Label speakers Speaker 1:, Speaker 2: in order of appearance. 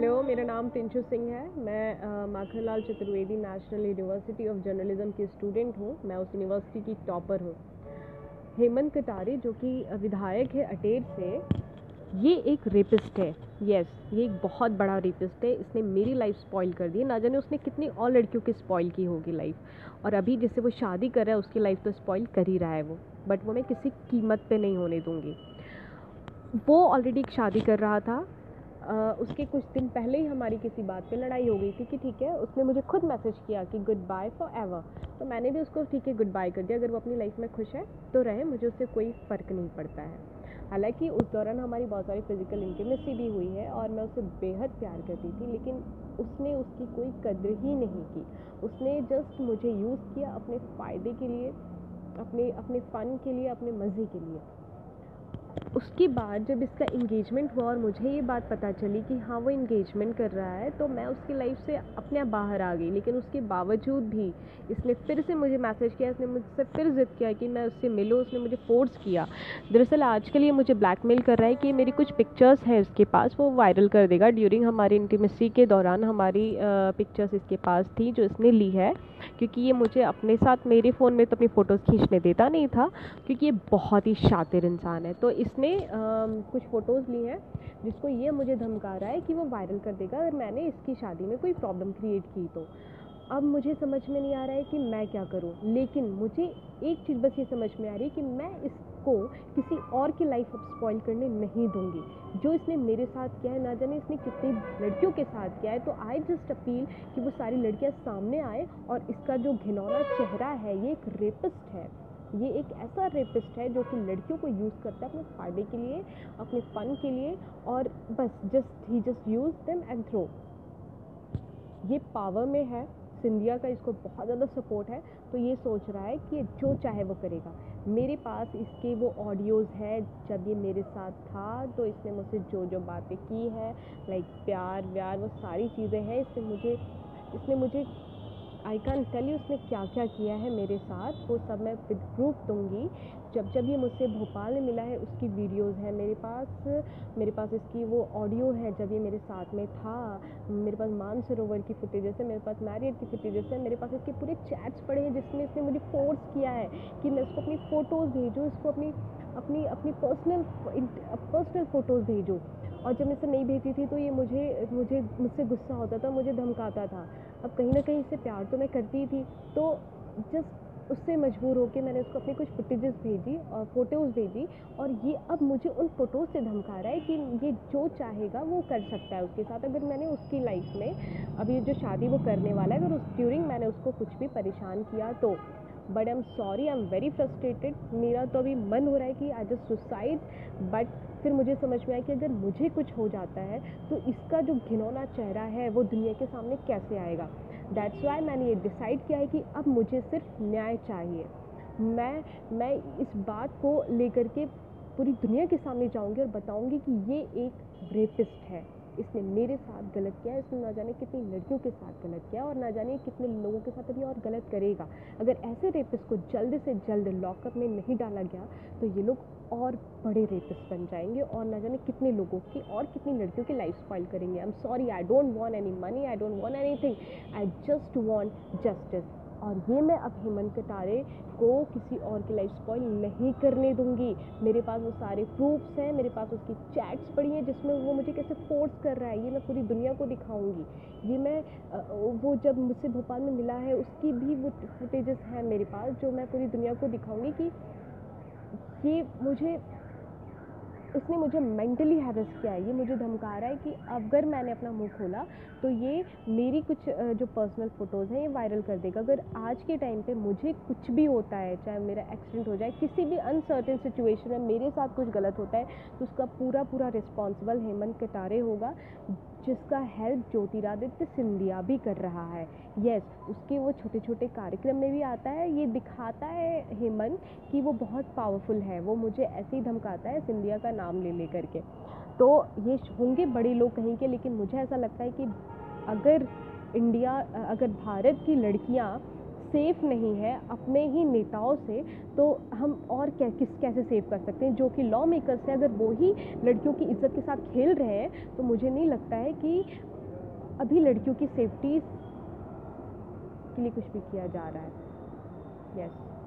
Speaker 1: Hello, मेरा नाम तिंशु सिंह है। मैं Makhanlal Chaturvedi national university of journalism की स्टूडेंट हूँ। मैं उस यूनिवर्सिटी की टॉपर हूँ। हेमंत कटारे जो कि विधायक है अटेर से, ये एक रेपिस्ट है। यस, ये एक बहुत बड़ा रेपिस्ट है। इसने मेरी लाइफ स्पॉइल कर दी। ना जाने उसने कितनी और लड़कियों की स्पॉइल की होगी लाइफ, और अभी जिससे वो शादी कर रहा है उसकी लाइफ तो स्पॉइल कर ही रहा है वो, बट वो मैं किसी कीमत पे नहीं होने दूँगी। वो ऑलरेडी एक शादी कर रहा था। उसके कुछ दिन पहले ही हमारी किसी बात पे लड़ाई हो गई थी कि ठीक है, उसने मुझे खुद मैसेज किया कि गुड बाय फॉर एवर, तो मैंने भी उसको ठीक है गुड बाय कर दिया। अगर वो अपनी लाइफ में खुश है तो रहे, मुझे उससे कोई फ़र्क नहीं पड़ता है। हालांकि उस दौरान हमारी बहुत सारी फिजिकल इंटीमेसी भी हुई है और मैं उससे बेहद प्यार करती थी, लेकिन उसने उसकी कोई कद्र ही नहीं की। उसने जस्ट मुझे यूज़ किया अपने फ़ायदे के लिए, अपने अपने फ़न के लिए, अपने मज़े के लिए। उसके बाद जब इसका इंगेजमेंट हुआ और मुझे ये बात पता चली कि हाँ वो इंगेजमेंट कर रहा है, तो मैं उसकी लाइफ से अपने आप बाहर आ गई। लेकिन उसके बावजूद भी इसने फिर से मुझे मैसेज किया, इसने मुझसे फिर ज़िद किया कि मैं उससे मिलूँ। उसने मुझे फोर्स किया। दरअसल आजकल ये मुझे ब्लैकमेल कर रहा है कि मेरी कुछ पिक्चर्स हैं इसके पास, वो वायरल कर देगा। ड्यूरिंग हमारी इंटीमेसी के दौरान हमारी पिक्चर्स इसके पास थी जो इसने ली है, क्योंकि ये मुझे अपने साथ मेरे फ़ोन में तो अपनी फ़ोटोज़ खींचने देता नहीं था, क्योंकि ये बहुत ही शातिर इंसान है। तो इसने कुछ फ़ोटोज़ ली हैं जिसको ये मुझे धमका रहा है कि वो वायरल कर देगा अगर मैंने इसकी शादी में कोई प्रॉब्लम क्रिएट की तो। अब मुझे समझ में नहीं आ रहा है कि मैं क्या करूं, लेकिन मुझे एक चीज़ बस ये समझ में आ रही है कि मैं इसको किसी और की लाइफ अब स्पॉइल करने नहीं दूंगी। जो इसने मेरे साथ किया है, ना जाने इसने कितनी लड़कियों के साथ किया है, तो आई जस्ट अपील कि वो सारी लड़कियां सामने आए। और इसका जो घिनौना चेहरा है, ये एक रेपिस्ट है। ये एक ऐसा रेपिस्ट है जो कि लड़कियों को यूज़ करता है अपने फ़ायदे के लिए, अपने फ़न के लिए, और बस ही just use them and throw. ये पावर में है, सिंधिया का इसको बहुत ज़्यादा सपोर्ट है, तो ये सोच रहा है कि जो चाहे वो करेगा। मेरे पास इसके वो ऑडियोज़ है जब ये मेरे साथ था, तो इसने मुझसे जो जो बातें की है, लाइक प्यार व्यार, वो सारी चीज़ें हैं। इसने मुझे आई कैन टेल यू उसने क्या क्या किया है मेरे साथ, वो सब मैं विद प्रूफ दूँगी। जब ये मुझसे भोपाल में मिला है उसकी वीडियोज़ हैं मेरे पास इसकी वो ऑडियो है जब ये मेरे साथ में था। मेरे पास मानसरोवर की फुटेजेस है, मेरे पास मैरियट की फुटेजेस है, मेरे पास इसके पूरे चैट्स पड़े हैं जिसमें इसने मुझे फोर्स किया है कि मैं इसको अपनी फ़ोटोज़ भेजूँ, इसको अपनी अपनी अपनी पर्सनल फ़ोटोज़ भेजूँ। और जब मैं इसे नहीं भेजती थी तो ये मुझसे गुस्सा होता था, मुझे धमकाता था। अब कहीं ना कहीं इससे प्यार तो मैं करती ही थी, तो जस्ट उससे मजबूर होकर मैंने उसको अपनी कुछ फुटेजेस भेजी और फ़ोटोज़ भेजी, और ये अब मुझे उन फ़ोटोज़ से धमका रहा है कि ये जो चाहेगा वो कर सकता है उसके साथ, अगर मैंने उसकी लाइफ में अभी जो शादी वो करने वाला है, अगर उस ड्यूरिंग मैंने उसको कुछ भी परेशान किया तो। But I am sorry, I am very frustrated. मेरा तो अभी मन हो रहा है कि आई जस्ट सुसाइड, बट फिर मुझे समझ में आया कि अगर मुझे कुछ हो जाता है तो इसका जो घिनौना चेहरा है वो दुनिया के सामने कैसे आएगा। दैट्स वाई मैंने ये डिसाइड किया है कि अब मुझे सिर्फ न्याय चाहिए। मैं इस बात को लेकर के पूरी दुनिया के सामने जाऊंगी और बताऊंगी कि ये एक रेपिस्ट है, इसने मेरे साथ गलत किया है, इसने ना जाने कितनी लड़कियों के साथ गलत किया और ना जाने कितने लोगों के साथ अभी और गलत करेगा। अगर ऐसे रेपिस्ट को जल्द से जल्द लॉकअप में नहीं डाला गया तो ये लोग और बड़े रेपिस्ट बन जाएंगे और ना जाने कितने लोगों की और कितनी लड़कियों की लाइफ स्पॉइल करेंगे। I am sorry, I don't want any money, I don't want anything, I just want justice. और ये मैं अब हेमंत कटारे को किसी और की लाइफ स्पॉइल नहीं करने दूंगी। मेरे पास वो सारे प्रूफ्स हैं, मेरे पास उसकी चैट्स पड़ी हैं जिसमें वो मुझे कैसे फोर्स कर रहा है, ये मैं पूरी दुनिया को दिखाऊंगी। ये मैं वो जब मुझसे भोपाल में मिला है उसकी भी वो फुटेजेस हैं मेरे पास, जो मैं पूरी दुनिया को दिखाऊंगी कि इसने मुझे मेंटली हैरेस किया है। ये मुझे धमका रहा है कि अगर मैंने अपना मुंह खोला तो ये मेरी कुछ जो पर्सनल फ़ोटोज़ हैं ये वायरल कर देगा। अगर आज के टाइम पे मुझे कुछ भी होता है, चाहे मेरा एक्सीडेंट हो जाए, किसी भी अनसर्टेन सिचुएशन में मेरे साथ कुछ गलत होता है, तो उसका पूरा रिस्पॉन्सिबल हेमंत कटारे होगा, जिसका हेल्प ज्योतिरादित्य सिंधिया भी कर रहा है। यस, उसके वो छोटे छोटे कार्यक्रम में भी आता है, ये दिखाता है हेमंत कि वो बहुत पावरफुल है। वो मुझे ऐसे ही धमकाता है सिंधिया का नाम ले करके। तो ये होंगे बड़े लोग कहीं के, लेकिन मुझे ऐसा लगता है कि अगर भारत की लड़कियां सेफ़ नहीं है अपने ही नेताओं से, तो हम और कैसे सेव कर सकते हैं। जो कि लॉ मेकर्स हैं, अगर वो ही लड़कियों की इज्जत के साथ खेल रहे हैं, तो मुझे नहीं लगता है कि अभी लड़कियों की सेफ्टी के लिए कुछ भी किया जा रहा है। यस।